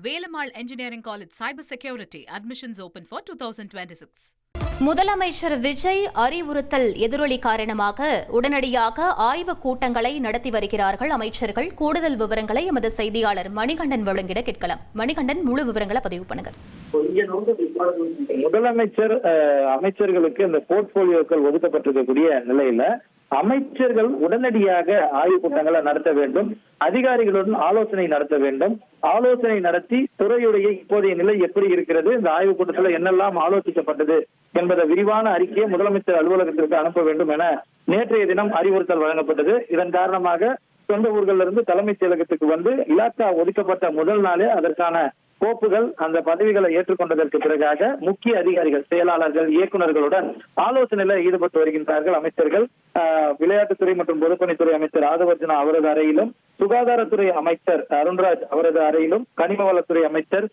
Velamal Engineering College Cyber Security. Admissions open for 2026. முதலமைச்சர் விஜய் அறிவுறுத்தல் எதிரொலி காரணமாக உடனடியாக ஆய்வுக் கூட்டங்களை நடத்தி வருகிறார்கள் அமைச்சர்கள். கூடுதல் விவரங்களை எமது செய்தியாளர் மணிகண்டன் வழங்கிட கேட்கலாம். மணிகண்டன், முழு விவரங்களை பதிவு பண்ணுங்க. முதலமைச்சர் அமைச்சர்களுக்கு இந்த போர்ட்போலியோக்கள் ஒதுக்கப்பட்டிருக்கக்கூடிய நிலையில அமைச்சர்கள் உடனடியாக ஆய்வுக் கூட்டங்களை நடத்த வேண்டும், அதிகாரிகளுடன் ஆலோசனை நடத்த வேண்டும். ஆலோசனை நடத்தி துறையுடைய இப்போதைய நிலை எப்படி இருக்கிறது, இந்த ஆய்வுக் கூட்டத்தில் என்னெல்லாம் ஆலோசிக்கப்பட்டது என்பதை விரிவான அறிக்கையை முதலமைச்சர் அலுவலகத்திற்கு அனுப்ப வேண்டும் என நேற்றைய தினம் அறிவுறுத்தல் வழங்கப்பட்டது. இதன் காரணமாக சொந்த ஊர்களிலிருந்து தலைமைச் செயலகத்துக்கு வந்து இலாக்கா ஒதுக்கப்பட்ட முதல் நாளே அதற்கான கோப்புகள், அந்த பதவிகளை ஏற்றுக்கொண்டதற்கு பிறகாக முக்கிய அதிகாரிகள், செயலாளர்கள், இயக்குநர்களுடன் ஆலோசனையில ஈடுபட்டு வருகின்றார்கள் அமைச்சர்கள். விளையாட்டுத்துறை மற்றும் பொதுப்பணித்துறை அமைச்சர் ஆதவர்ஜனா அவரது அறையிலும், சுகாதாரத்துறை அமைச்சர் அருண்ராஜ் அவரது அறையிலும், கனிமவளத்துறை அமைச்சர்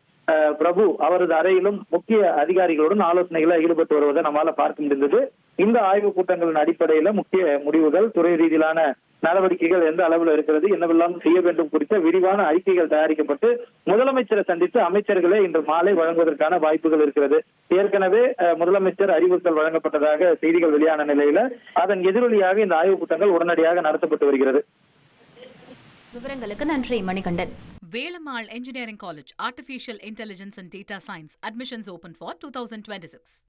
பிரபு அவரது அறையிலும் முக்கிய அதிகாரிகளுடன் ஆலோசனைகளை ஈடுபட்டு வருவதை நம்மால பார்க்க முடிந்தது. இந்த ஆய்வுக் கூட்டங்களின் அடிப்படையில முக்கிய முடிவுகள், துறை ரீதியிலான நடவடிக்கைகள் எந்த அளவில் இருக்கிறது, என்னவெல்லாம் செய்ய வேண்டும் குறித்த விரிவான அறிக்கைகள் தயாரிக்கப்பட்டு முதலமைச்சரை சந்தித்து அமைச்சர்களே இன்று மாலை வழங்குவதற்கான வாய்ப்புகள் இருக்கிறது. ஏற்கனவே முதலமைச்சர் அறிவுறுத்தல் வழங்கப்பட்டதாக செய்திகள் வெளியான நிலையில அதன் எதிரொலியாக இந்த ஆய்வுக் கூட்டங்கள் உடனடியாக நடத்தப்பட்டு வருகிறது. விவரங்களுக்கு நன்றி Manikandan. Velamal Engineering College, Artificial Intelligence and Data Science. Admissions open for 2026.